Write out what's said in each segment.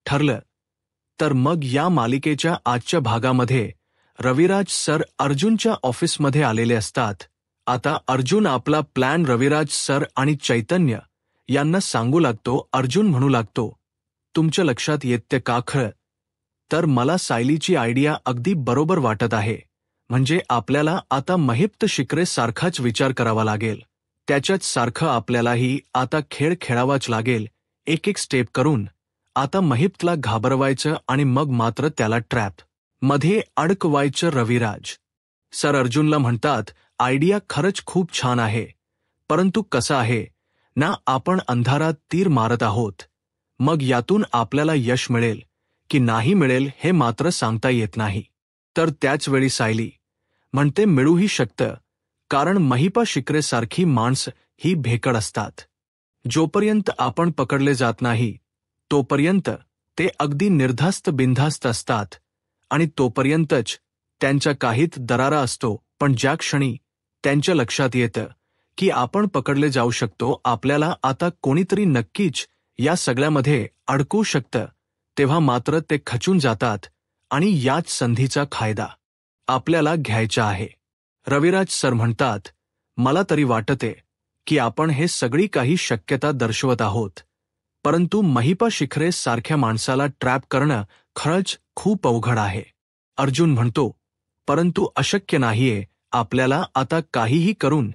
ठरलं. तर मग या मालिकेच्या आजच्या भागामध्ये रविराज सर अर्जुनच्या ऑफिसमध्ये आलेले असतात. आता अर्जुन आपला प्लॅन रविराज सर आणि चैतन्य यांना सांगू लागतो. अर्जुन म्हणू लागतो, तुमच्या लक्षात येते का खरं? तर मला सायलीची आयडिया अगदी बरोबर वाटत आहे. म्हणजे आपल्याला आता महिप्त शिकरे सारखाच विचार करावा लागेल. त्याच्याच सारखं आपल्यालाही आता खेळ खेळावाच लागेल. एक एक स्टेप करून आता महिप्तला घाबरवायचं आणि मग मात्र त्याला ट्रॅप मध्ये अडकवायचं. रविराज सर अर्जुनला म्हणतात, आयडिया खरंच खूप छान आहे, परंतु कसं आहे ना, आपण अंधारात तीर मारत आहोत. मग यातून आपल्याला यश मिळेल की नाही मिळेल हे मात्र सांगता येत नाही. तर त्याचवेळी सायली म्हणते, मिळूही शकतं, कारण महिपा शिकरे सारखी माणसं ही भेकड असतात. जोपर्यंत आपण पकडले जात नाही तोपर्यंत ते अगदी निर्धास्त बिनधास्त असतात आणि तोपर्यंतच त्यांच्या काहीत दरारा असतो. पण ज्या क्षणी त्यांच्या लक्षात येतं की आपण पकडले जाऊ शकतो, आपल्याला आता कोणीतरी नक्कीच या सगळ्यामध्ये अडकू शकतं, तेव्हा मात्र ते खचून जातात आणि याच संधीचा फायदा आपल्याला घ्यायचा आहे. रविराज सर म्हणतात, मला तरी वाटते की आपण हे सगळी काही शक्यता दर्शवत आहोत, परंतु महिपा शिखरे सारख्या माणसाला ट्रॅप करणं खरंच खूप अवघड आहे. अर्जुन म्हणतो, परंतु अशक्य नाहीये. आपल्याला आता काहीही करून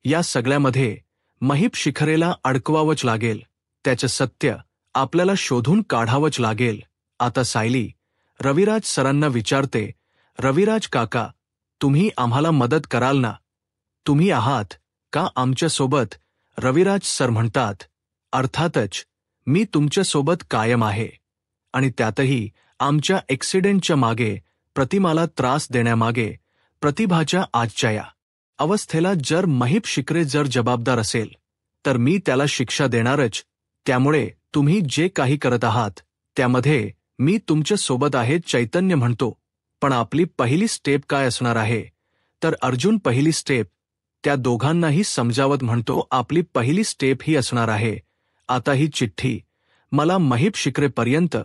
या सगळ्यामध्ये महिप शिखरेला अडकवावंच लागेल. त्याचं सत्य आपल्याला शोधून काढावंच लागेल. आता सायली रविराज सरांना विचारते, रविराज काका, तुम्ही आम्हाला मदत कराल ना? तुम्ही आहात का आमच्यासोबत? रविराज सर म्हणतात, अर्थातच, मी तुमच्यासोबत कायम आहे. आणि त्यातही आमच्या ॲक्सिडेंटच्या मागे, प्रतिमाला त्रास देण्यामागे, प्रतिभाच्या आजच्या या अवस्थेला जर महिप शिकरे जर जबाबदार असेल तर मी त्याला शिक्षा देणारच. त्यामुळे तुम्ही जे काही करत आहात त्यामध्ये मी तुमच्या सोबत आहे. चैतन्य म्हणतो, पण आपली पहिली स्टेप काय असणार आहे? तर अर्जुन पहिली स्टेप त्या दोघांनाही समजावत म्हणतो, आपली पहिली स्टेप ही असणार आहे, आता ही चिठ्ठी मला महिप शिकरेपर्यंत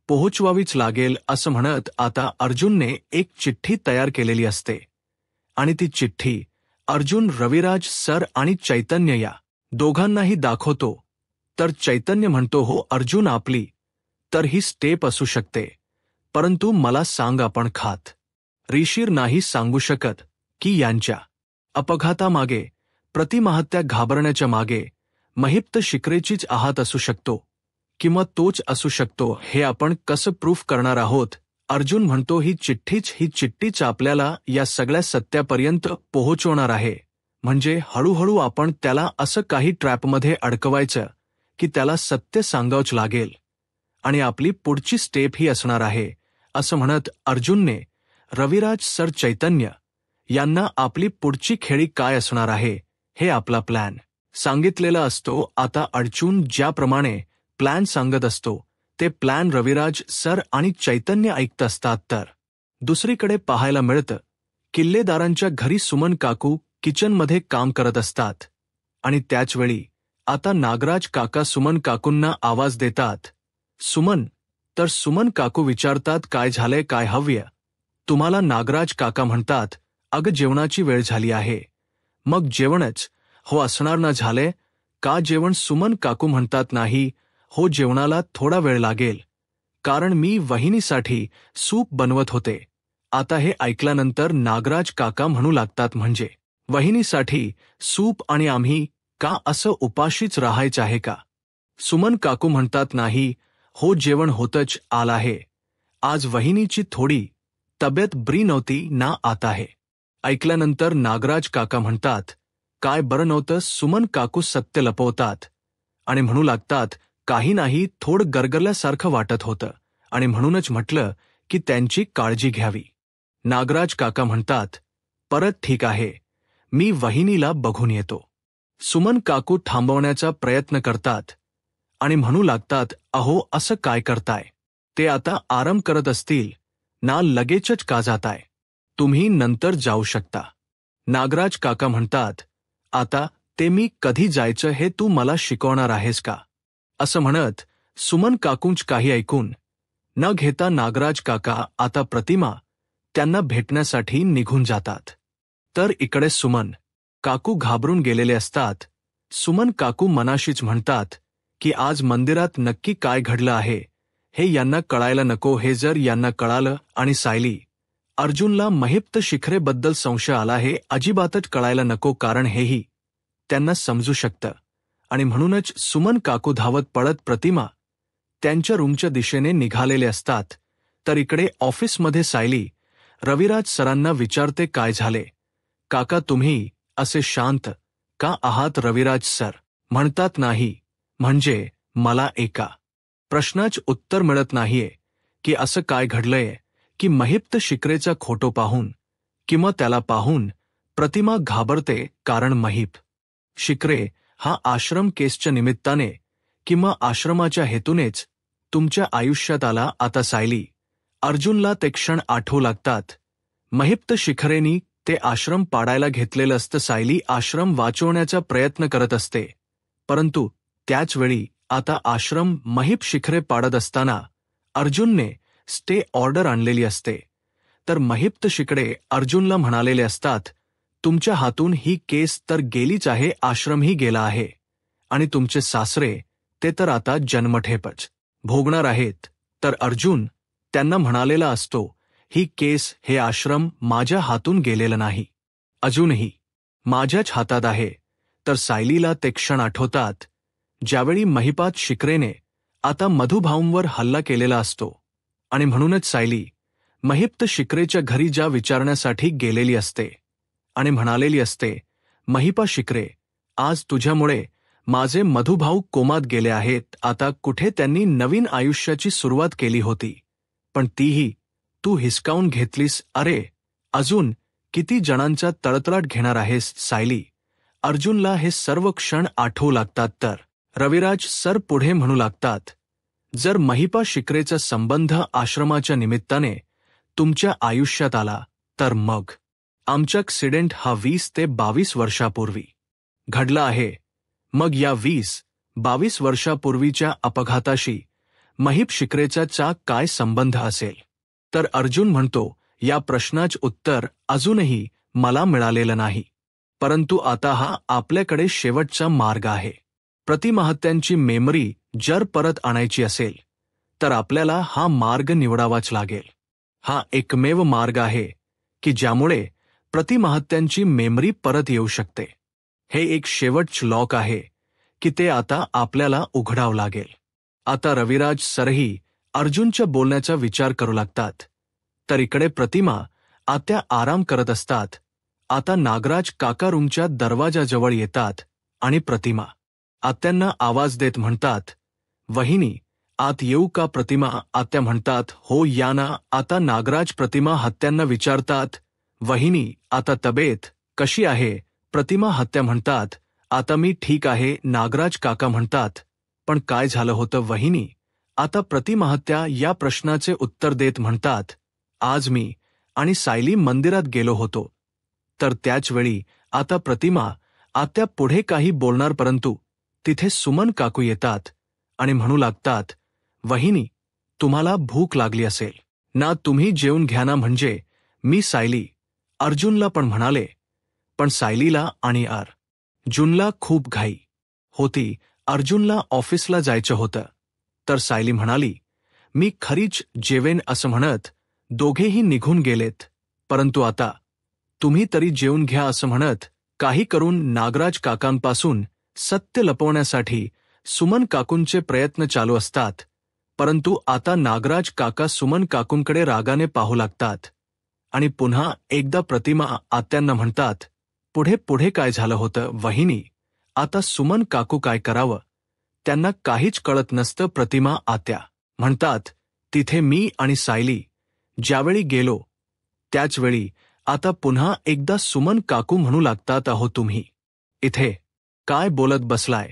पोहोचवावीच लागेल. असं म्हणत आता अर्जुनने एक चिठ्ठी तयार केलेली असते आणि ती चिठ्ठी अर्जुन रविराज सर आणि चैतन्य या दोघांनाही दाखवतो. तर चैतन्य म्हणतो, हो अर्जुन, आपली तर ही स्टेप असू शकते, परंतु मला सांग, आपण खात ऋषीर नाही सांगू शकत की यांच्या अपघातामागे, प्रतिमाहत्या घाबरण्याच्या मागे महिप्त शिकरेचीच आहात असू शकतो किंवा तोच असू शकतो, हे आपण कसं प्रूफ करणार आहोत? अर्जुन म्हणतो, ही चिठ्ठीच आपल्याला या सगळ्या सत्यापर्यंत पोहोचवणार आहे. म्हणजे हळूहळू आपण त्याला असं काही ट्रॅपमध्ये अडकवायचं की त्याला सत्य सांगावंच लागेल आणि आपली पुढची स्टेप ही असणार आहे. असं म्हणत अर्जुनने रविराज सर, चैतन्य यांना आपली पुढची खेळी काय असणार आहे हे आपला प्लॅन सांगितलेला असतो. आता अर्जुन ज्याप्रमाणे प्लॅन सांगत असतो ते प्लॅन रविराज सर आणि चैतन्य ऐकत असतात. तर दुसरीकडे पाहायला मिळतं, किल्लेदारांच्या घरी सुमन काकू किचनमध्ये काम करत असतात आणि त्याचवेळी आता नागराज काका सुमन काकूंना आवाज देतात, सुमन. तर सुमन काकू विचारतात, काय झालंय, काय हव्य तुम्हाला? नागराज काका म्हणतात, अगं जेवणाची वेळ झाली आहे. मग जेवणच हो असणार ना? झालंय का जेवण? सुमन काकू म्हणतात, नाही हो, जेवणाला थोडा वेळ लागेल, कारण मी वहिनीसाठी सूप बनवत होते. आता हे ऐकल्यानंतर नागराज काका म्हणू लागतात, म्हणजे वहिनीसाठी सूप आणि आम्ही का असं उपाशीच राहायचं आहे का? सुमन काकू म्हणतात, नाही हो, जेवण होतच आलं आहे. आज वहिनीची थोडी तब्येत बरी नव्हती ना, आता आहे. ऐकल्यानंतर नागराज काका म्हणतात, काय बरं नव्हतं? सुमन काकू सत्य लपवतात आणि म्हणू लागतात, काही नाही, थोडं गरगरल्यासारखं वाटत होतं आणि म्हणूनच म्हटलं की त्यांची काळजी घ्यावी. नागराज काका म्हणतात, परत ठीक आहे, मी वहिनीला बघून येतो. सुमन काकू थांबवण्याचा प्रयत्न करतात आणि म्हणू लागतात, अहो असं काय करताय? ते आता आराम करत असतील ना, लगेचच का जाताय? तुम्ही नंतर जाऊ शकता. नागराज काका म्हणतात, आता ते मी कधी जायचं हे तू मला शिकवणार आहेस का? असं म्हणत सुमन काकूंच काही ऐकून न घेता नागराज काका आता प्रतिमा त्यांना भेटण्यासाठी निघून जातात. तर इकडे सुमन काकू घाबरून गेलेले असतात. सुमन काकू मनाशीच म्हणतात की आज मंदिरात नक्की काय घडलं आहे हे यांना कळायला नको. हे जर यांना कळालं आणि सायली अर्जुनला महिप्त शिखरेबद्दल संशय आला हे अजिबातच कळायला नको, कारण हेही त्यांना समजू शकतं. आणि म्हणूनच सुमन काकू धावत पळत प्रतिमा त्यांच्या रूमच्या दिशेने निघालेले असतात. तर इकडे ऑफिसमध्ये सायली रविराज सरांना विचारते, काय झाले काका, तुम्ही असे शांत का आहात? रविराज सर म्हणतात, नाही म्हणजे मला एका प्रश्नाचं उत्तर मिळत नाहीये की असं काय घडलंय की महिप्त शिखरेचा फोटो पाहून किंवा त्याला पाहून प्रतिमा घाबरते, कारण महिप शिखरे हा आश्रम केसच्या निमित्ताने किंवा आश्रमाच्या हेतूनेच तुमच्या आयुष्यात आला. आता सायली अर्जुनला ते क्षण आठवू लागतात. महिप्त शिखरेनी ते आश्रम पाडायला घेतलेलं असतं. सायली आश्रम वाचवण्याचा प्रयत्न करत असते, परंतु त्याचवेळी आता आश्रम महिप शिखरे पाडत असताना अर्जुनने स्टे ऑर्डर आणलेली असते. तर महिप्त शिखरे अर्जुनला म्हणालेले असतात, तुमच्या हातून ही केस तर गेलीच आहे, आश्रमही गेला आहे आणि तुमचे सासरे ते तर आता जन्मठेपच भोगणार आहेत. तर अर्जुन त्यांना म्हणालेला असतो, ही केस हे आश्रम माझ्या हातून गेलेलं नाही, अजूनही माझ्याच हातात आहे. तर सायलीला ते क्षण आठवतात ज्यावेळी महिपात शिखरेने आता मधुभाऊंवर हल्ला केलेला असतो. आणि म्हणूनच सायली महिप्त शिखरेच्या घरी ज्या विचारण्यासाठी गेलेली असते आणि म्हणालेली असते, महिपा शिखरे, आज तुझ्यामुळे माझे मधुभाऊ कोमात गेले आहेत. आता कुठे त्यांनी नवीन आयुष्याची सुरुवात केली होती, पण तीही तू हिसकावून घेतलीस. अरे, अजून किती जणांचा तळतळाट घेणार आहेस? सायली अर्जुनला हे सर्व क्षण आठवू लागतात. तर रविराज सर पुढे म्हणू लागतात, जर महिपा शिखरेचा संबंध आश्रमाच्या निमित्ताने तुमच्या आयुष्यात आला तर मग आमचा ॲक्सिडेंट हा 20 ते 22 वर्षापूर्वी घडला आहे. मग या 20-22 वर्षापूर्वीच्या अपघाताशी महिप शिखरेचा काय संबंध असेल? तर अर्जुन म्हणतो, या प्रश्नाचं उत्तर अजूनही मला मिळालेलं नाही, परंतु आता हा आपल्याकडे शेवटचा मार्ग आहे. प्रतिमाहत्यांची मेमरी जर परत आणायची असेल तर आपल्याला हा मार्ग निवडावाच लागेल. हा एकमेव मार्ग आहे की ज्यामुळे प्रतिमाहत्यांची मेमरी परत येऊ शकते. हे एक शेवटचं लॉक आहे की ते आता आपल्याला उघडावं लागेल. आता रविराज सरही अर्जुनच्या बोलण्याचा विचार करू लागतात. तर इकडे प्रतिमा आत्या आराम करत असतात. आता नागराज काका रूमच्या दरवाजाजवळ येतात आणि प्रतिमा आत्यांना आवाज देत म्हणतात, वहिनी आत येऊ का? प्रतिमा आत्या म्हणतात, हो या ना. आता नागराज प्रतिमा हत्यांना विचारतात, वहिनी आता तब्येत कशी आहे? प्रतिमा हत्या म्हणतात, आता मी ठीक आहे. नागराज काका म्हणतात, पण काय झालं होतं वहिनी? आता प्रतिमा हत्या या प्रश्नाचे उत्तर देत म्हणतात, आज मी आणि सायली मंदिरात गेलो होतो. तर त्याचवेळी आता प्रतिमा आत्या पुढे काही बोलणार, परंतु तिथे सुमन काकू येतात आणि म्हणू लागतात, वहिनी तुम्हाला भूक लागली असेल ना, तुम्ही जेवून घ्या ना. म्हणजे मी सायली अर्जुनला पण म्हणाले, पण सायलीला आणि अर्जुनला खूप घाई होती. अर्जुनला ऑफिसला जायचं होतं. तर सायली म्हणाली, मी खरीच जेवेन असं म्हणत दोघेही निघून गेलेत. परंतु आता तुम्ही तरी जेवून घ्या असं म्हणत काही करून नागराज काकांपासून सत्य लपवण्यासाठी सुमन काकूंचे प्रयत्न चालू असतात. परंतु आता नागराज काका सुमन काकूंकडे रागाने पाहू लागतात आणि पुन्हा एकदा प्रतिमा आत्यांना म्हणतात, पुढे पुढे काय झालं होतं वहिनी? आता सुमन काकू काय करावं त्यांना काहीच कळत नसतं. प्रतिमा आत्या म्हणतात, तिथे मी आणि सायली ज्यावेळी गेलो त्याचवेळी आता पुन्हा एकदा सुमन काकू म्हणू लागतात, अहो तुम्ही इथे काय बोलत बसलाय?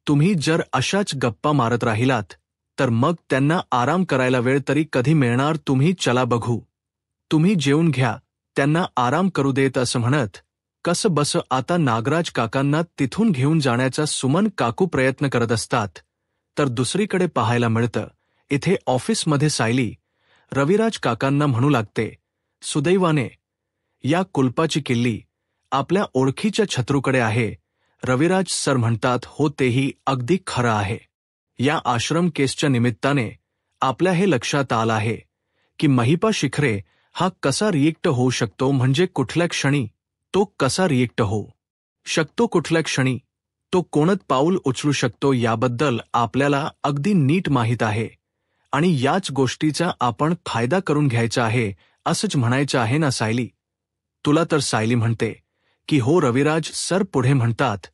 तुम्ही जर अशाच गप्पा मारत राहिलात तर मग त्यांना आराम करायला वेळ तरी कधी मिळणार? तुम्ही चला बघू, तुम्ही जेवून घ्या, त्यांना आराम करू देत असं म्हणत कसं बस आता नागराज काकांना तिथून घेऊन जाण्याचा सुमन काकू प्रयत्न करत असतात. तर दुसरीकडे पाहायला मिळतं इथे ऑफिसमध्ये सायली रविराज काकांना म्हणू लागते, सुदैवाने या कुलपाची किल्ली आपल्या ओळखीच्या छत्रूकडे आहे. रविराज सर म्हणतात, हो तेही अगदी खरं आहे. या आश्रम केसच्या निमित्ताने आपल्या हे लक्षात आलं आहे की महिपा शिखरे हा कसा रिएक्ट होऊ शकतो, म्हणजे कुठल्या क्षणी तो कसा रिएक्ट होऊ शकतो, कुठल्या क्षणी तो कोणत पाऊल उचलू शकतो याबद्दल आपल्याला अगदी नीट माहीत आहे. आणि याच गोष्टीचा आपण फायदा करून घ्यायचा आहे असंच म्हणायचं आहे ना सायली तुला? तर सायली म्हणते की हो रविराज सर. पुढे म्हणतात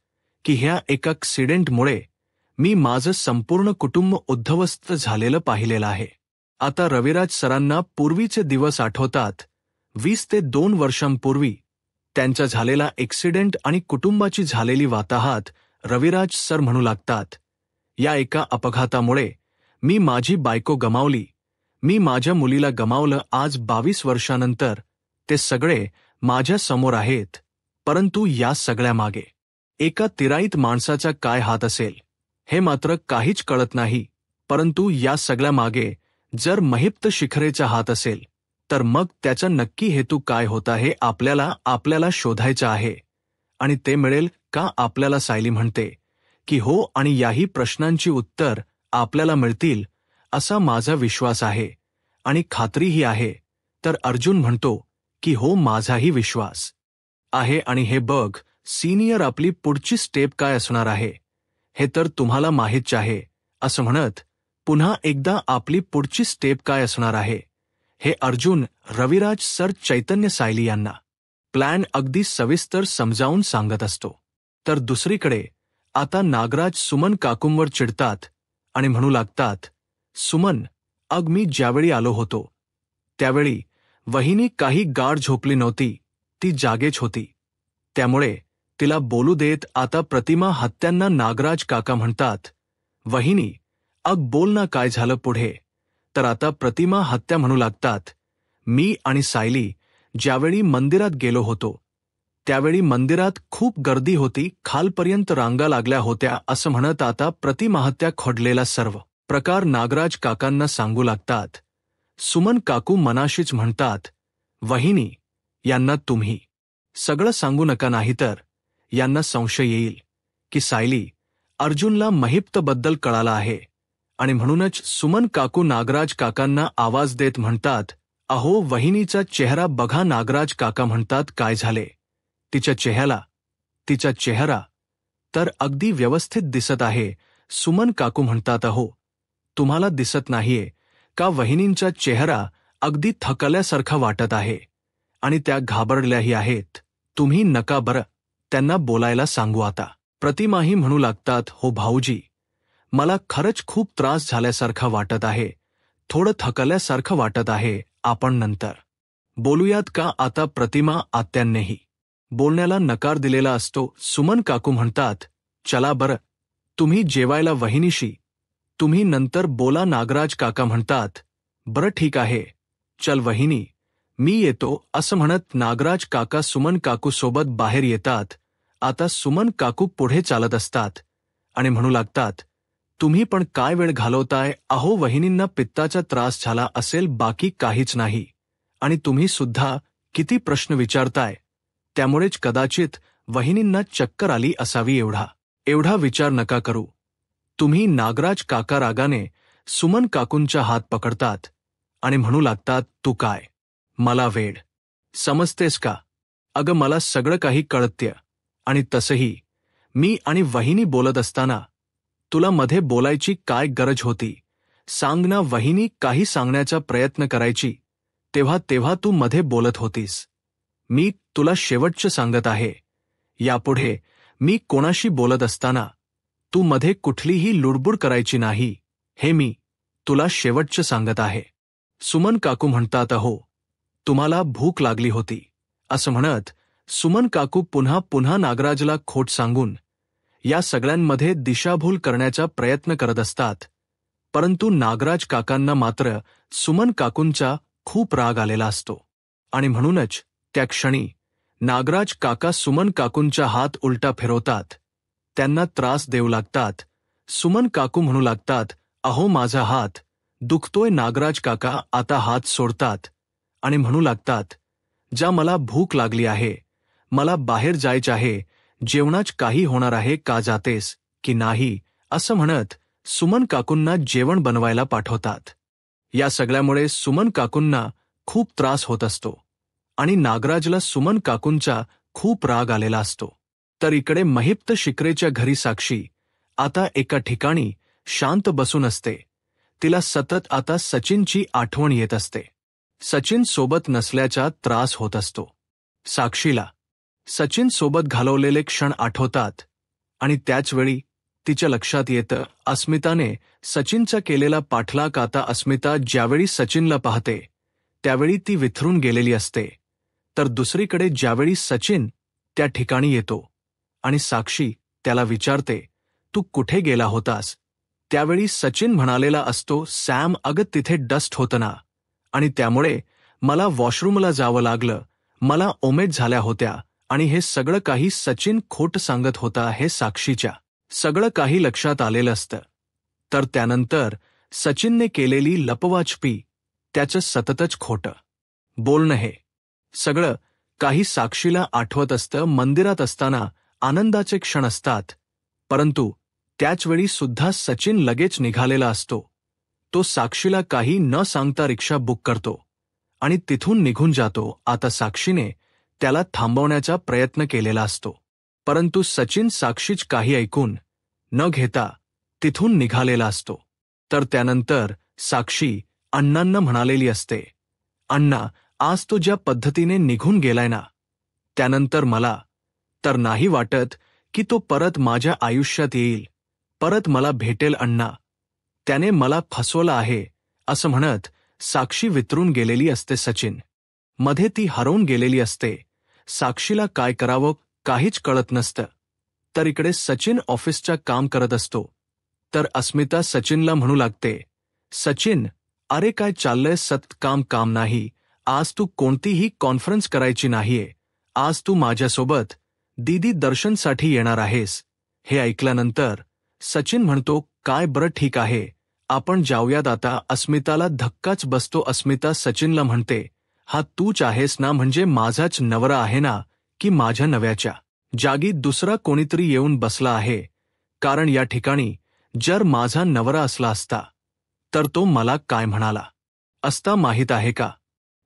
की ह्या एका ॲक्सिडेंटमुळे मी माझं संपूर्ण कुटुंब उद्ध्वस्त झालेलं पाहिलेलं आहे. आता रविराज सरांना पूर्वीचे दिवस आठवतात. 20 ते 2 वर्षांपूर्वी त्यांचा झालेला ॲक्सिडेंट आणि कुटुंबाची झालेली वाताहत. रविराज सर म्हणू लागतात, या एका अपघातामुळे मी माझी बायको गमावली, मी माझ्या मुलीला गमावलं. आज 22 वर्षानंतर ते सगळे माझ्या समोर आहेत. परंतु या सगळ्यामागे एका तिराईत माणसाचा काय हात असेल हे मात्र काहीच कळत नाही. परंतु या सगळ्यामागे जर महिप्त शिखरेचा हात असेल तर मग त्याचा नक्की हेतू काय होता हे आपल्याला शोधायचं आहे. आणि ते मिळेल का आपल्याला? सायली म्हणते की हो, आणि याही प्रश्नांची उत्तर आपल्याला मिळतील असा माझा विश्वास आहे आणि खात्रीही आहे. तर अर्जुन म्हणतो की हो, माझाही विश्वास आहे. आणि हे बघ सीनियर, आपली पुढची स्टेप काय असणार आहे हे तर तुम्हाला माहीतच आहे. असं म्हणत पुन्हा एकदा आपली पुढची स्टेप काय असणार आहे हे अर्जुन रविराज सर चैतन्य सायली यांना प्लॅन अगदी सविस्तर समजावून सांगत असतो. तर दुसरीकडे आता नागराज सुमन काकूंवर चिडतात आणि म्हणू लागतात, सुमन, अग मी ज्यावेळी आलो होतो त्यावेळी वहिनी काही गाढ झोपली नव्हती, ती जागेच होती. त्यामुळे तिला बोलू देत. आता प्रतिमा हत्यांना नागराज काका म्हणतात, वहिनी अग बोल ना, काय झालं पुढे? तर आता प्रतिमा हत्या म्हणू लागतात, मी आणि सायली ज्यावेळी मंदिरात गेलो होतो त्यावेळी मंदिरात खूप गर्दी होती, खालपर्यंत रांगा लागल्या होत्या. असं म्हणत आता प्रतिमाहत्या खोडलेला सर्व प्रकार नागराज काकांना सांगू लागतात. सुमन काकू मनाशीच म्हणतात, वहिनी यांना तुम्ही सगळं सांगू नका, नाहीतर यांना संशय येईल की सायली अर्जुनला महिप्तबद्दल कळाला आहे. आणि म्हणूनच सुमन काकू नागराज काकांना आवाज देत म्हणतात, अहो वहिनीचा चेहरा बघा. नागराज काका म्हणतात, काय झाले? तिचा चेहरा तर अगदी व्यवस्थित दिसत आहे. सुमन काकू म्हणतात, अहो तुम्हाला दिसत नाहीये का? वहिनींचा चेहरा अगदी थकल्यासारखा वाटत आहे आणि त्या घाबरल्याही आहेत. तुम्ही नका बरं त्यांना बोलायला सांगू आता. प्रतिमाही म्हणू लागतात, हो भाऊजी, मला खरंच खूप त्रास झाल्यासारखा वाटत आहे, थोडं थकल्यासारखं वाटत आहे, आपण नंतर बोलूयात का? आता प्रतिमा आत्यांनीही बोलण्याला नकार दिलेला असतो. सुमन काकू म्हणतात, चला बरं तुम्ही जेवायला वहिनीशी, तुम्ही नंतर बोला. नागराज काका म्हणतात, बरं ठीक आहे, चल वहिनी मी येतो. असं म्हणत नागराज काका सुमन काकू सोबत बाहेर येतात. आता सुमन काकू पुढे चालत असतात आणि म्हणू लागतात, तुम्ही पण काय वेळ घालवताय? अहो वहिनींना पित्ताचा त्रास झाला असेल, बाकी काहीच नाही. आणि तुम्ही सुद्धा किती प्रश्न विचारताय, त्यामुळेच कदाचित वहिनींना चक्कर आली असावी. एवढा विचार नका करू तुम्ही. नागराज काका रागाने सुमन काकूंचा हात पकडतात आणि म्हणू लागतात, तू काय मला वेड समजतेस का? अगं मला सगळं काही कळतंय. आणि तसंही मी आणि वहिनी बोलत असताना तुला मध्ये बोलायची काय गरज होती? सांग ना. वहिनी काही सांगण्याचा प्रयत्न करायची तेव्हा तू मध्ये बोलत होतीस. मी तुला शेवटचं सांगत आहे, यापुढे मी कोणाशी बोलत असताना तू मध्ये कुठलीही लुडबुड करायची नाही, हे मी तुला शेवटचं सांगत आहे. सुमन काकू म्हणतात, अहो तुम्हाला भूक लागली होती. असं म्हणत सुमन काकू पुन्हा नागराजला खोट सांगून या सगळ्यांमध्ये दिशाभूल करण्याचा प्रयत्न करत असतात. परंतु नागराज काकांना मात्र सुमन काकूंचा खूप राग आलेला असतो आणि म्हणूनच त्या क्षणी नागराज काका सुमन काकूंचा हात उलटा फिरवतात, त्यांना त्रास देऊ लागतात. सुमन काकू म्हणू लागतात, अहो माझा हात दुखतोय. नागराज काका आता हात सोडतात आणि म्हणू लागतात, "जा, मला भूक लागली आहे, मला बाहेर जायचे आहे, जेवणाच काही होणार आहे का, जातेस की नाही?" असं म्हणत सुमन काकूंना जेवण बनवायला पाठवतात. या सगळ्यामुळे सुमन काकूंना खूप त्रास होत असतो आणि नागराजला सुमन काकूंचा खूप राग आलेला असतो. तर इकडे महिप्त शिकरेच्या घरी साक्षी आता एका ठिकाणी शांत बसून असते. तिला सतत आता सचिनची आठवण येत असते. सचिन सोबत नसल्याचा त्रास होत असतो. साक्षीला सचिन सोबत घालवलेले क्षण आठवतात आणि त्याचवेळी तिच्या लक्षात येतं अस्मिताने सचिनचा केलेला पाठलाग. आता अस्मिता ज्यावेळी सचिनला पाहते त्यावेळी ती विथरून गेलेली असते. तर दुसरीकडे ज्यावेळी सचिन त्या ठिकाणी येतो आणि साक्षी त्याला विचारते, "तू कुठे गेला होतास?" त्यावेळी सचिन म्हणालेला असतो, "सॅम, अगं तिथे डस्ट होतं ना आणि त्यामुळे मला वॉशरूमला जावं लागलं, मला ओमेट झाल्या होत्या." आणि हे सगळं काही सचिन खोट सांगत होता हे साक्षीच्या सगळं काही लक्षात आलेलं असतं. तर त्यानंतर सचिनने केलेली लपवाछपी, त्याचं सततच खोटं बोलणं, हे सगळं काही साक्षीला आठवत असतं. मंदिरात असताना आनंदाचे क्षण असतात, परंतु त्याचवेळी सुद्धा सचिन लगेच निघालेला असतो. तो साक्षीला काही न सांगता रिक्षा बुक करतो आणि तिथून निघून जातो. आता साक्षीने त्याला थांबवण्याचा प्रयत्न केलेला असतो, परंतु सचिन साक्षीच काही ऐकून न घेता तिथून निघालेला असतो. तर त्यानंतर साक्षी अण्णांना म्हणालेली असते, "अण्णा, आज तो ज्या पद्धतीने निघून गेलाय ना, त्यानंतर मला तर नाही वाटत की तो परत माझ्या आयुष्यात येईल, परत मला भेटेल अण्णा. त्याने मला फसवलं आहे." असं म्हणत साक्षी वितरून गेलेली असते. सचिन मध्ये ती हरवून गेलेली असते. साक्षीला काय करावं काहीच कळत नसतं. तर इकडे सचिन ऑफिसच्या काम करत असतो. तर अस्मिता सचिनला म्हणू लागते, "सचिन, अरे काय चाललंय? सतत काम काम नाही. आज तू कोणतीही कॉन्फरन्स करायची नाहीये. आज तू माझ्यासोबत दीदी दर्शनसाठी येणार आहेस." हे ऐकल्यानंतर सचिन म्हणतो, "काय बरं, ठीक आहे, आपण जाऊयात आता." अस्मिताला धक्काच बसतो. अस्मिता सचिनला म्हणते, "हा तूच आहेस ना? म्हणजे माझाच नवरा आहे ना? की माझ्या नव्याच्या जागी दुसरा कोणीतरी येऊन बसला आहे? कारण या ठिकाणी जर माझा नवरा असला असता तर तो मला काय म्हणाला असता माहीत आहे का?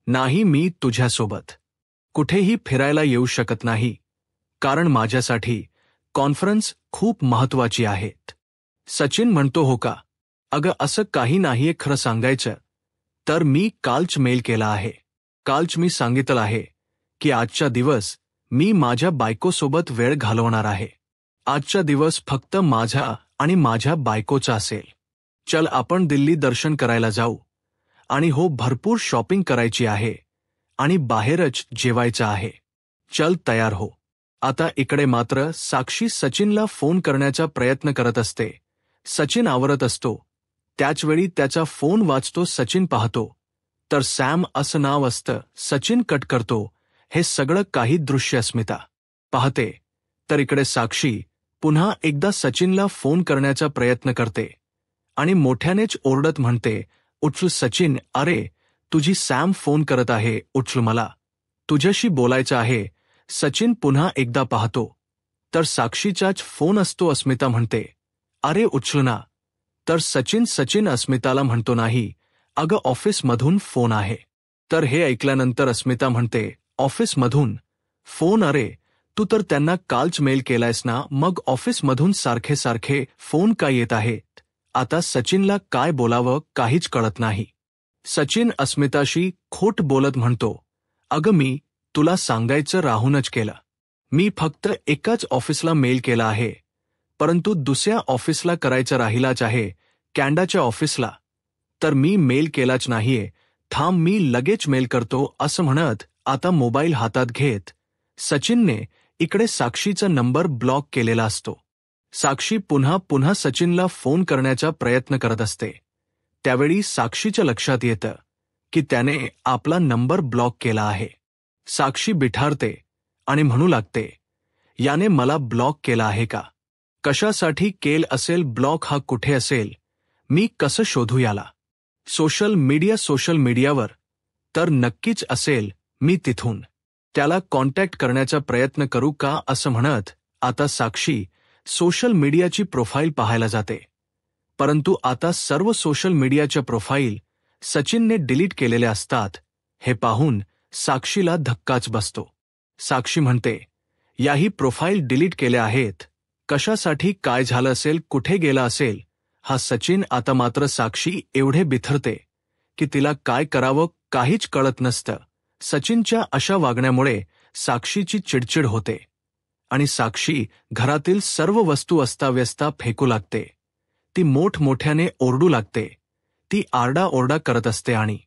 नाही, मी तुझ्यासोबत कुठेही फिरायला येऊ शकत नाही, कारण माझ्यासाठी कॉन्फरन्स खूप महत्वाची आहेत." सचिन म्हणतो, "हो का? अगं असं काही नाहीये. खरं सांगायचं तर मी कालच मेल केला आहे. कालच मी सांगितलं आहे की आजचा दिवस मी माझ्या बायकोसोबत वेळ घालवणार आहे. आजचा दिवस फक्त माझा आणि माझ्या बायकोचा असेल. चल, आपण दिल्ली दर्शन करायला जाऊ आणि हो, भरपूर शॉपिंग करायची आहे आणि बाहेरच जेवायचं आहे. चल, तयार हो." आता इकडे मात्र साक्षी सचिनला फोन करण्याचा प्रयत्न करत असते. सचिन आवरत असतो. त्याचवेळी त्याचा फोन वाजतो. सचिन पाहतो तर सॅम असं नाव असतं. सचिन कट करतो. हे सगळं काही दृश्य अस्मिता पाहते. तर इकडे साक्षी पुन्हा एकदा सचिनला फोन करण्याचा प्रयत्न करते आणि मोठ्यानेच ओरडत म्हणते, "उचल सचिन, अरे तुझी सॅम फोन करत आहे, उचल, मला तुझ्याशी बोलायचं आहे." सचिन पुन्हा एकदा पाहतो तर साक्षीचाच फोन असतो. अस्मिता म्हणते, "अरे उचल ना." तर सचिन अस्मिताला म्हणतो, "नाही, अगं ऑफिसमधून फोन आहे." तर हे ऐकल्यानंतर अस्मिता म्हणते, "ऑफिसमधून फोन? अरे तू तर त्यांना कालच मेल केलायस ना, मग ऑफिसमधून सारखे सारखे फोन का येत आहेत?" आता सचिनला काय बोलावं काहीच कळत नाही. सचिन अस्मिताशी खोट बोलत म्हणतो, "अगं मी तुला सांगायचं राहूनच केलं. मी फक्त एकाच ऑफिसला मेल केला आहे, परंतु दुसऱ्या ऑफिसला करायचं राहिलाच आहे, कॅनडाच्या ऑफिसला. तर मी मेल केलाच नाहीये. थांब, मी लगेच मेल करतो." असं म्हणत आता मोबाईल हातात घेत सचिनने इकडे साक्षीचा नंबर ब्लॉक केलेला असतो. साक्षी पुन्हा पुन्हा सचिनला फोन करण्याचा प्रयत्न करत असते. त्यावेळी साक्षीच्या लक्षात येतं की त्याने आपला नंबर ब्लॉक केला आहे. साक्षी बिठारते आणि म्हणू लागते, "याने मला ब्लॉक केला आहे का? कशासाठी केल असेल ब्लॉक? हा कुठे असेल? मी कसं शोधू याला?" सोशल मीडियावर तर नक्कीच असेल मी तिथून त्याला कॉन्टॅक्ट करण्याचा प्रयत्न करू का असं म्हणत आता साक्षी सोशल मीडियाची प्रोफाईल पाहायला जाते. परंतु आता सर्व सोशल मीडियाच्या प्रोफाईल सचिनने डिलीट केलेल्या असतात. हे पाहून साक्षीला धक्काच बसतो. साक्षी म्हणते, याही प्रोफाईल डिलीट केल्या आहेत. कशासाठी, काय झालं असेल, कुठे गेला असेल हा सचिन. आता मात्र साक्षी एवढे बिथरते की तिला काय करावं काहीच कळत नसतं. सचिनच्या अशा वागण्यामुळे साक्षीची चिडचिड होते आणि साक्षी घरातील सर्व वस्तू अस्ताव्यस्ता फेकू लागते. ती मोठमोठ्याने ओरडू लागते. ती आरडाओरडा करत असते आणि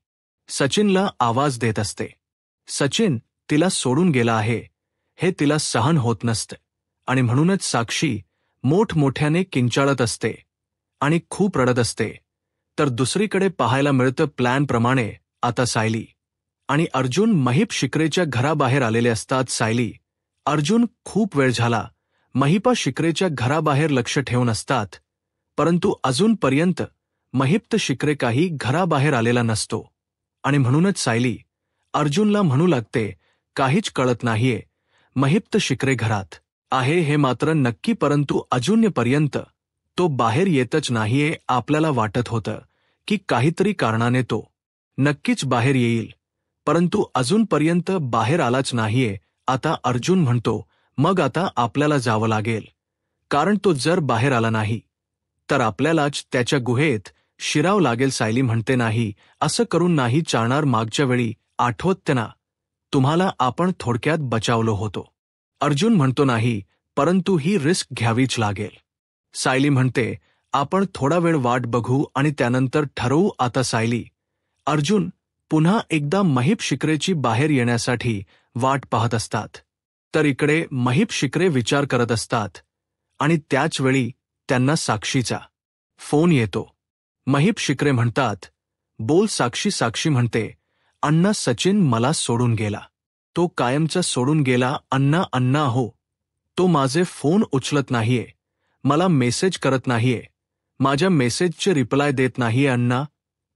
सचिनला आवाज देत असते. सचिन तिला सोडून गेला आहे हे तिला सहन होत नसतं आणि म्हणूनच साक्षी मोठमोठ्याने किंचाळत असते आणि खूप रडत असते. तर दुसरीकडे पाहायला मिळतं प्लॅनप्रमाणे आता सायली आणि अर्जुन महिप शिकरेच्या घराबाहेर आलेले असतात. सायली, अर्जुन खूप वेळ झाला महिपा शिकरेच्या घराबाहेर लक्ष ठेवून असतात. परंतु अजूनपर्यंत महिप्त शिकरे काही घराबाहेर आलेला नसतो आणि म्हणूनच सायली अर्जुनला म्हणू लागते, काहीच कळत नाहीये, महिप्त शिकरे घरात आहे हे मात्र नक्की, परंतु अजूनपर्यंत तो बाहेर येतच नाहीये. आपल्याला वाटत होतं की काहीतरी कारणाने तो नक्कीच बाहेर येईल, परंतु अजूनपर्यंत बाहेर आलाच नाहीये. आता अर्जुन म्हणतो, मग आता आपल्याला जावं लागेल, कारण तो जर बाहेर आला नाही तर आपल्यालाच त्याच्या गुहेत शिरावं लागेल. सायली म्हणते, नाही, असं करून नाही चालणार. मागच्या वेळी आठवतं ना तुम्हाला, आपण थोडक्यात बचावलो होतो. अर्जुन म्हणतो, नाही, परंतु ही रिस्क घ्यावीच लागेल. सायली म्हणते, आपण थोडा वेळ वाट बघू आणि त्यानंतर ठरवू. आता सायली अर्जुन पुन्हा एकदा महिप शिकरेची बाहेर येण्यासाठी वाट पाहत असतात. तर इकडे महिप शिकरे विचार करत असतात आणि त्याचवेळी त्यांना साक्षीचा फोन येतो. महिप शिकरे म्हणतात, बोल साक्षी. साक्षी म्हणते, अण्णा, सचिन मला सोडून गेला. तो कायमचा सोडून गेला. अण्णा हो, तो माझे फोन उचलत नाहीये, मला मेसेज करत नाहीये, माझ्या मेसेजचे रिप्लाय देत नाहीये. अण्णा,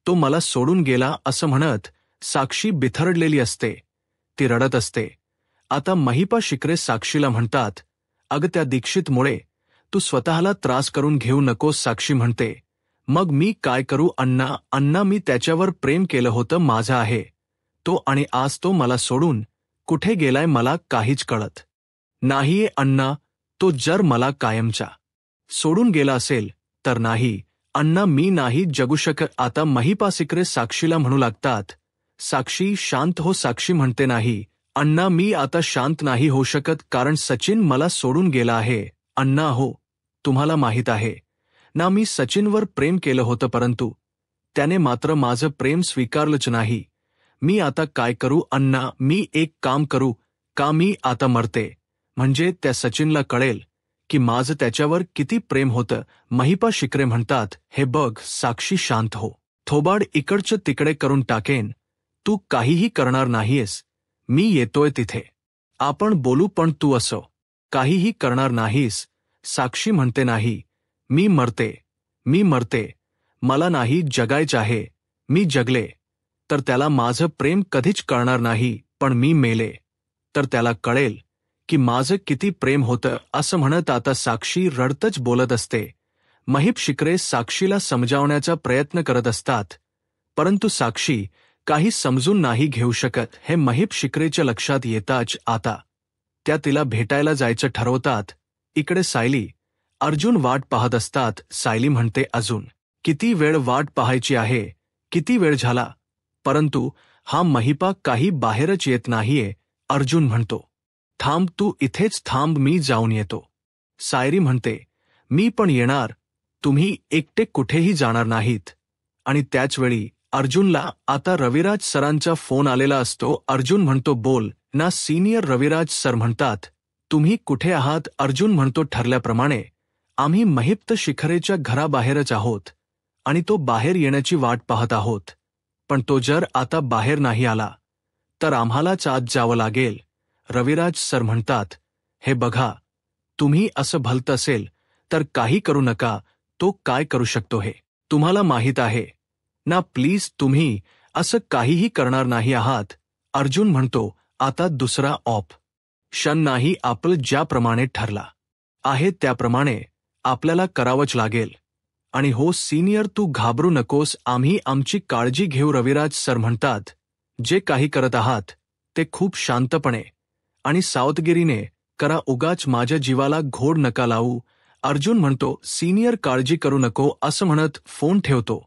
तो मला सोडून गेला असं म्हणत साक्षी बिथरडलेली असते. ती रडत असते. आता महिपा शिकरे साक्षीला म्हणतात, अगं त्या दीक्षितमुळे तू स्वतःला त्रास करून घेऊ नकोस. साक्षी म्हणते, मग मी काय करू अण्णा, मी त्याच्यावर प्रेम केलं होतं, माझा आहे तो, आणि आज तो मला सोडून कुठे गेलाय मला काहीच कळत नाहीये. अण्णा, तो जर मला कायमचा सोडून गेला असेल तर नाही अण्णा, मी नाही जगू शकत. आता महिपा शिकरे साक्षीला म्हणू लागतात, साक्षी शांत हो. साक्षी म्हणते, नाही अण्णा, मी आता शांत नाही होऊ शकत, कारण सचिन मला सोडून गेला आहे. अण्णा हो, तुम्हाला माहीत आहे ना, मी सचिनवर प्रेम केलं होतं, परंतु त्याने मात्र माझं प्रेम स्वीकारलंच नाही. मी आता काय करू अण्णा? मी एक काम करू का? मी आता मरते म्हणजे त्या सचिनला कळेल की माझं त्याच्यावर किती प्रेम होतं. महिपा शिकरे म्हणतात, हे बघ साक्षी, शांत हो, थोबाड इकडचं तिकडे करून टाकेन, तू काहीही करणार नाहीयेस, मी येतोय तिथे, आपण बोलू, पण तू असं काहीही करणार नाहीस. साक्षी म्हणते, नाही, मी मरते, मला नाही जगायचं आहे. मी जगले तर त्याला माझं प्रेम कधीच कळणार नाही, पण मी मेले तर त्याला कळेल की माझं किती प्रेम होतं. असं म्हणत आता साक्षी रडतच बोलत असते. महिप शिकरे साक्षीला समजावण्याचा प्रयत्न करत असतात, परंतु साक्षी काही समजून नाही घेऊ शकत. हे महिप शिकरेच्या लक्षात येताच आता त्या तिला भेटायला जायचं ठरवतात. इकडे सायली अर्जुन वाट पाहत असतात. सायली म्हणते, अजून किती वेळ वाट पाहायची आहे, किती वेळ झाला, परंतु हा महिपा काही बाहेरच येत नाहीये. अर्जुन म्हणतो, थांब, तू इथेच थांब, मी जाऊन येतो. सायरी म्हणते, मी पण येणार, तुम्ही एकटे कुठेही जाणार नाहीत. आणि त्याचवेळी अर्जुनला आता रविराज सरांचा फोन आलेला असतो. अर्जुन म्हणतो, बोल ना सिनियर. रविराज सर म्हणतात, तुम्ही कुठे आहात? अर्जुन म्हणतो, ठरल्याप्रमाणे आम्ही महिप्त शिखरेच्या घराबाहेरच आहोत आणि तो बाहेर येण्याची वाट पाहत आहोत, पण तो जर आता बाहेर नाही आला तर आम्हालाच आज जावं लागेल. रविराज सर म्हणतात, हे बघा, तुम्ही असं भलत असेल तर काही करू नका, तो काय करू शकतो हे तुम्हाला माहीत आहे ना प्लीज तुम्ही असं काहीही करणार नाही आहात. अर्जुन म्हणतो आता दुसरा ऑप्शन नाही, आपलं ज्याप्रमाणे ठरला आहे त्याप्रमाणे आपल्याला करावंच लागेल. आणि हो सिनियर तू घाबरू नकोस, आम्ही आमची काळजी घेऊ. रविराज सर म्हणतात जे काही करत आहात ते खूप शांतपणे आणि सावधगिरीने करा, उगाच माझ्या जीवाला घोड नका लावू. अर्जुन म्हणतो सिनियर काळजी करू नको असं म्हणत फोन ठेवतो.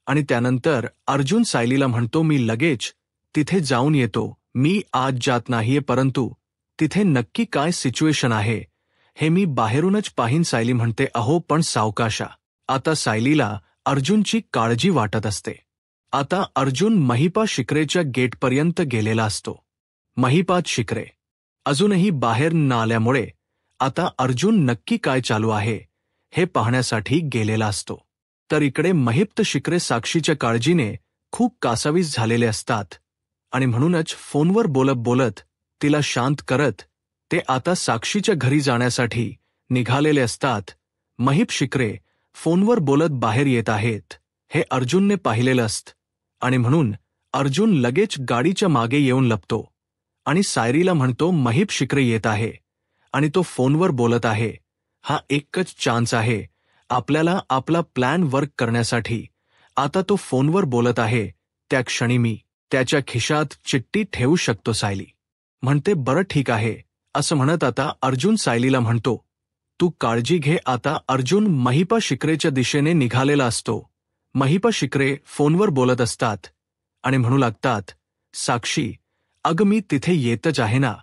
आणि त्यानंतर अर्जुन सायलीला म्हणतो मी लगेच तिथे जाऊन येतो. मी आज जात नाहीये, परंतु तिथे नक्की काय सिच्युएशन आहे हे मी बाहेरूनच पाहीन. सायली म्हणते अहो पण सावकाशा. आता सायलीला अर्जुनची काळजी वाटत असते. आता अर्जुन महिपा शिकरेच्या गेटपर्यंत गेलेला असतो. महिपात शिकरे अजूनही बाहेर न आल्यामुळे आता अर्जुन नक्की काय चालू आहे हे पाहण्यासाठी गेलेला असतो. तर इकडे महिप्त शिकरे साक्षीच्या काळजीने खूप कासावीस झालेले असतात आणि म्हणूनच फोनवर बोलत बोलत तिला शांत करत ते आता साक्षीच्या घरी जाण्यासाठी निघालेले असतात. महिप शिकरे फोनवर बोलत बाहेर येत आहेत हे अर्जुनने पाहिलेलं असतं आणि म्हणून अर्जुन लगेच गाडीच्या मागे येऊन लपतो आणि सायरीला म्हणतो महिप शिकरे येत आहे आणि तो फोनवर बोलत आहे. हा एकच चान्स आहे आपल्याला आपला प्लॅन वर्क करण्यासाठी. आता तो फोनवर बोलत आहे त्या क्षणी मी त्याच्या खिशात चिठ्ठी ठेवू शकतो. सायली म्हणते बरं ठीक आहे असं म्हणत आता अर्जुन सायलीला म्हणतो तू काळजी घे. आता अर्जुन महिपा शिकरेच्या दिशेने निघालेला असतो. महिपा शिकरे फोनवर बोलत असतात आणि म्हणू लागतात साक्षी अगं मी तिथे येतच आहे ना,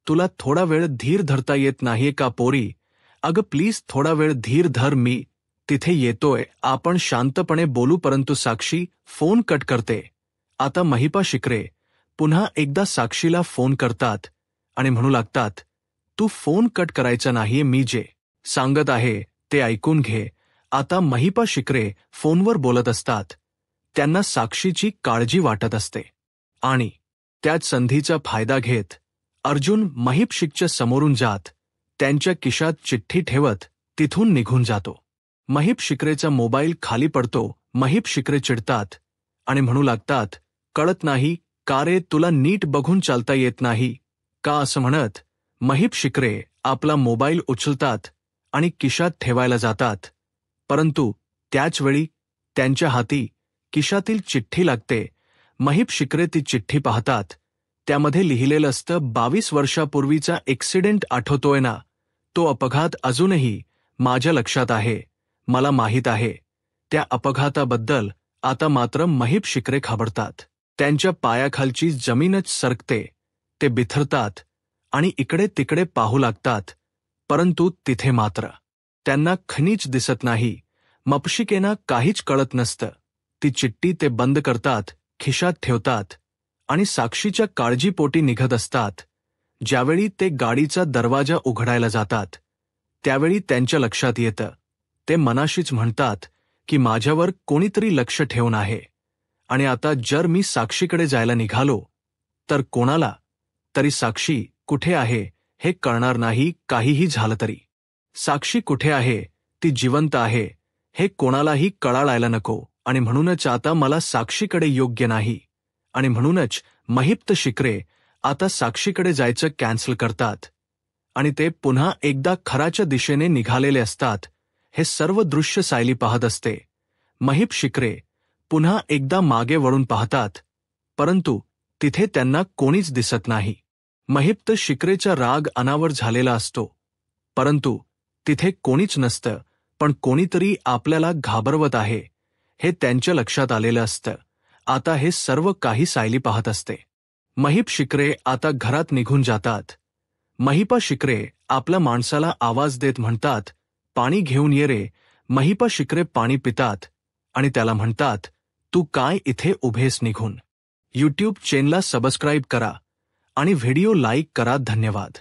तुला थोडा वेळ धीर धरता येत नाहीये का पोरी? अगं प्लीज थोडा वेळ धीर धर, मी तिथे येतोय, आपण शांतपणे बोलू. परंतु साक्षी फोन कट करते. आता महिपा शिकरे पुन्हा एकदा साक्षीला फोन करतात आणि म्हणू लागतात तू फोन कट करायचा नाहीये, मी जे सांगत आहे ते ऐकून घे. आता महिपा शिकरे फोनवर बोलत असतात. त्यांना साक्षीची काळजी वाटत असते आणि त्याच संधीचा फायदा घेत अर्जुन महिप शिकच्या समोरून जात त्यांच्या खिशात चिठ्ठी ठेवत तिथून निघून जातो. महिप शिकरेचा मोबाईल खाली पडतो. महिप शिकरे चिडतात आणि म्हणू लागतात कळत नाही का रे, तुला नीट बघून चालता येत नाही का? असं म्हणत महिप शिकरे आपला मोबाईल उचलतात आणि खिशात ठेवायला जातात. परंतु त्याचवेळी त्यांच्या हाती खिशातील चिठ्ठी लागते. महिप शिकरे ती चिठ्ठी पाहतात. त्यामध्ये लिहिलेलं असतं 22 वर्षापूर्वीचा ॲक्सिडेंट आठवतोय ना, तो अपघात अजूनही माझ्या लक्षात आहे. मला माहीत आहे त्या अपघाताबद्दल. आता मात्र महिप शिकरे घाबरतात. त्यांच्या पायाखालची जमीनच सरकते. ते बिथरतात आणि इकडे तिकडे पाहू लागतात. परंतु तिथे मात्र त्यांना खनिज दिसत नाही. मपशिकेना काहीच कळत नसतं. ती चिठ्ठी ते बंद करतात, खिशात ठेवतात आणि साक्षीच्या काळजीपोटी निघत असतात. ज्यावेळी ते गाडीचा दरवाजा उघडायला जातात त्यावेळी त्यांच्या लक्षात येतं. ते मनाशीच म्हणतात की माझ्यावर कोणीतरी लक्ष ठेवून आहे आणि आता जर मी साक्षीकडे जायला निघालो तर कोणाला तरी साक्षी कुठे आहे हे कळणार नाही. काहीही झालं तरी साक्षी कुठे आहे, ती जिवंत आहे हे कोणालाही कळायला नको. आणि म्हणूनच आता मला साक्षीकडे योग्य नाही. आणि म्हणूनच महिप्त शिकरे आता साक्षीकडे जायचं कॅन्सल करतात आणि ते पुन्हा एकदा खराच्या दिशेने निघालेले असतात. हे सर्व दृश्य सायली पाहत असते. महिप शिकरे पुन्हा एकदा मागे वळून पाहतात, परंतु तिथे त्यांना कोणीच दिसत नाही. महिप्त शिकरेचा राग अनावर झालेला असतो, परंतु तिथे कोणीच नसतं. पण कोणीतरी आपल्याला घाबरवत आहे हे त्यांच्या लक्षात आलेलं असतं. आता हे सर्व काही सायली पाहत असते. महिप शिकरे आता घरात निघून जातात. महिपा शिकरे आपल्या माणसाला आवाज देत म्हणतात पाणी घेऊन ये रे. महिपा शिकरे पाणी पितात आणि त्याला म्हणतात तू काय इथे उभेस निघून. यूट्यूब चॅनलला सबस्क्राईब करा आणि व्हिडिओ लाईक करा. धन्यवाद.